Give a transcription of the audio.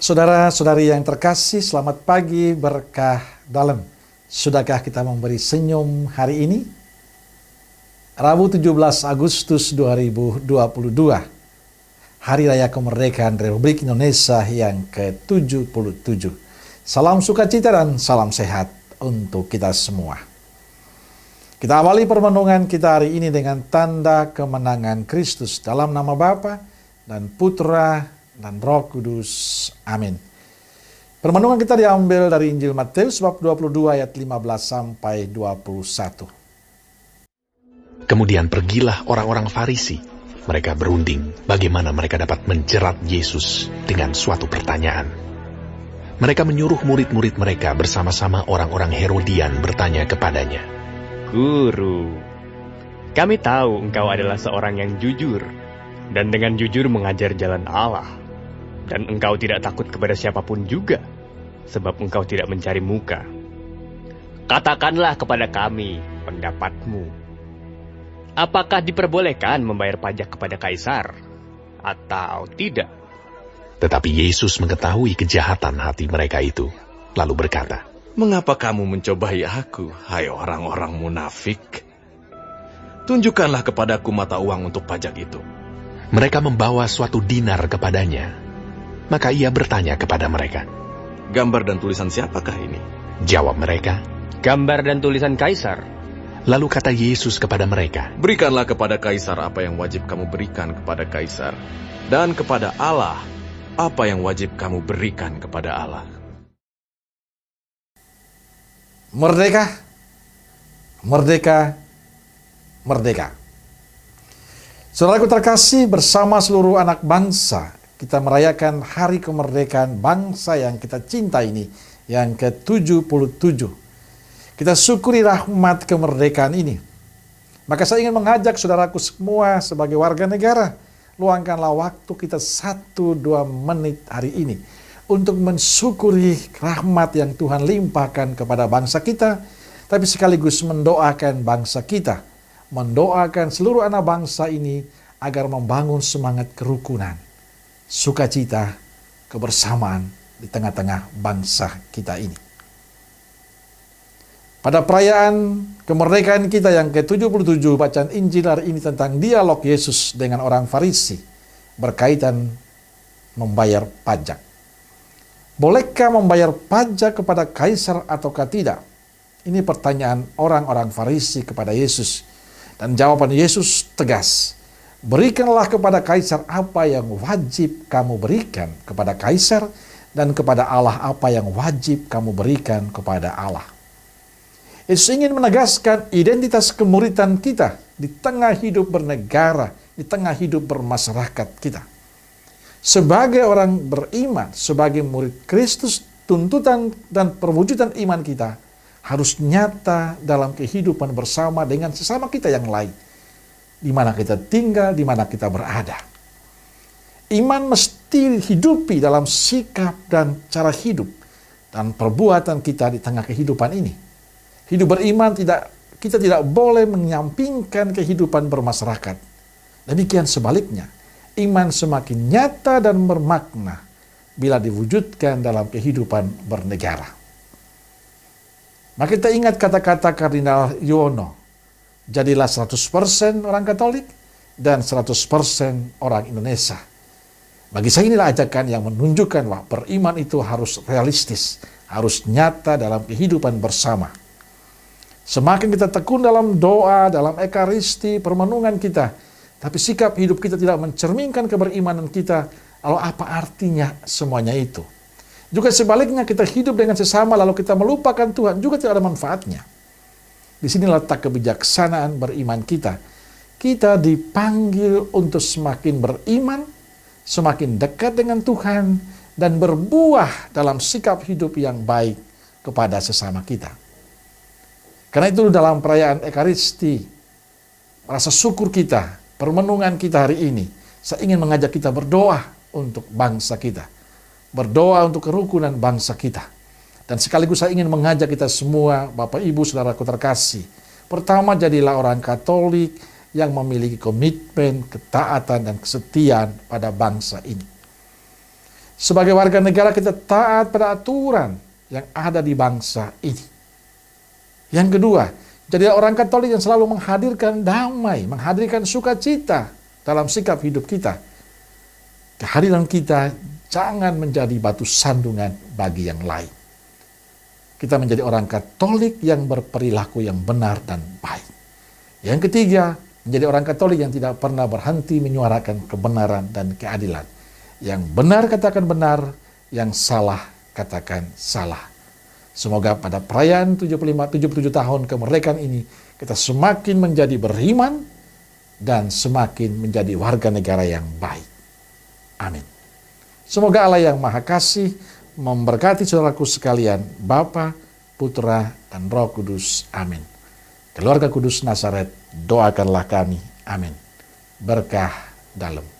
Saudara-saudari yang terkasih, selamat pagi, berkah dalam. Sudahkah kita memberi senyum hari ini? Rabu 17 Agustus 2022, Hari Raya Kemerdekaan Republik Indonesia yang ke-77. Salam sukacita dan salam sehat untuk kita semua. Kita awali permenungan kita hari ini dengan tanda kemenangan Kristus dalam nama Bapa dan Putra dan Roh Kudus. Amin. Permenungan kita diambil dari Injil Matius bab 22 ayat 15 sampai 21. Kemudian pergilah orang-orang Farisi. Mereka berunding bagaimana mereka dapat menjerat Yesus dengan suatu pertanyaan. Mereka menyuruh murid-murid mereka bersama-sama orang-orang Herodian bertanya kepadanya, "Guru, kami tahu engkau adalah seorang yang jujur, dan dengan jujur mengajar jalan Allah. Dan engkau tidak takut kepada siapapun juga, sebab engkau tidak mencari muka. Katakanlah kepada kami pendapatmu. Apakah diperbolehkan membayar pajak kepada Kaisar, atau tidak?" Tetapi Yesus mengetahui kejahatan hati mereka itu, lalu berkata, "Mengapa kamu mencobai aku, hai orang-orang munafik? Tunjukkanlah kepadaku mata uang untuk pajak itu." Mereka membawa suatu dinar kepadanya. Maka ia bertanya kepada mereka, "Gambar dan tulisan siapakah ini?" Jawab mereka, "Gambar dan tulisan Kaisar." Lalu kata Yesus kepada mereka, "Berikanlah kepada Kaisar apa yang wajib kamu berikan kepada Kaisar, dan kepada Allah apa yang wajib kamu berikan kepada Allah." Merdeka, merdeka, merdeka. Saudaraku terkasih, bersama seluruh anak bangsa, kita merayakan hari kemerdekaan bangsa yang kita cinta ini, yang ke-77. Kita syukuri rahmat kemerdekaan ini. Maka saya ingin mengajak saudaraku semua sebagai warga negara, luangkanlah waktu kita 1-2 menit hari ini untuk mensyukuri rahmat yang Tuhan limpahkan kepada bangsa kita, tapi sekaligus mendoakan bangsa kita, mendoakan seluruh anak bangsa ini agar membangun semangat kerukunan, sukacita, kebersamaan di tengah-tengah bangsa kita ini. Pada perayaan kemerdekaan kita yang ke-77, bacaan Injil hari ini tentang dialog Yesus dengan orang Farisi berkaitan membayar pajak. Bolehkah membayar pajak kepada Kaisar ataukah tidak? Ini pertanyaan orang-orang Farisi kepada Yesus. Dan jawaban Yesus tegas. Berikanlah kepada Kaisar apa yang wajib kamu berikan kepada Kaisar, dan kepada Allah apa yang wajib kamu berikan kepada Allah. Yesus ingin menegaskan identitas kemuridan kita di tengah hidup bernegara, di tengah hidup bermasyarakat kita. Sebagai orang beriman, sebagai murid Kristus, tuntutan dan perwujudan iman kita harus nyata dalam kehidupan bersama dengan sesama kita yang lain. Di mana kita tinggal, di mana kita berada. Iman mesti hidupi dalam sikap dan cara hidup dan perbuatan kita di tengah kehidupan ini. Hidup beriman kita tidak boleh menyampingkan kehidupan bermasyarakat. Demikian sebaliknya, iman semakin nyata dan bermakna bila diwujudkan dalam kehidupan bernegara. Maka kita ingat kata-kata Kardinal Yono, jadilah 100% orang Katolik dan 100% orang Indonesia. Bagi saya inilah ajakan yang menunjukkan bahwa beriman itu harus realistis, harus nyata dalam kehidupan bersama. Semakin kita tekun dalam doa, dalam ekaristi, permenungan kita, tapi sikap hidup kita tidak mencerminkan keberimanan kita, lalu apa artinya semuanya itu? Juga sebaliknya, kita hidup dengan sesama lalu kita melupakan Tuhan, juga tidak ada manfaatnya. Di sini letak kebijaksanaan beriman kita. Kita dipanggil untuk semakin beriman, semakin dekat dengan Tuhan, dan berbuah dalam sikap hidup yang baik kepada sesama kita. Karena itu dalam perayaan Ekaristi, rasa syukur kita, permenungan kita hari ini, saya ingin mengajak kita berdoa untuk bangsa kita. Berdoa untuk kerukunan bangsa kita. Dan sekaligus saya ingin mengajak kita semua, Bapak Ibu Saudaraku terkasih. Pertama, jadilah orang Katolik yang memiliki komitmen, ketaatan, dan kesetiaan pada bangsa ini. Sebagai warga negara kita taat pada aturan yang ada di bangsa ini. Yang kedua, jadi orang Katolik yang selalu menghadirkan damai, menghadirkan sukacita dalam sikap hidup kita. Kehadiran kita jangan menjadi batu sandungan bagi yang lain. Kita menjadi orang Katolik yang berperilaku yang benar dan baik. Yang ketiga, menjadi orang Katolik yang tidak pernah berhenti menyuarakan kebenaran dan keadilan. Yang benar katakan benar, yang salah katakan salah. Semoga pada perayaan 77 tahun kemerdekaan ini, kita semakin menjadi beriman dan semakin menjadi warga negara yang baik. Amin. Semoga Allah yang Maha Kasih memberkati saudaraku sekalian, Bapa, Putra, dan Roh Kudus. Amin. Keluarga Kudus Nazaret, doakanlah kami. Amin. Berkah dalam.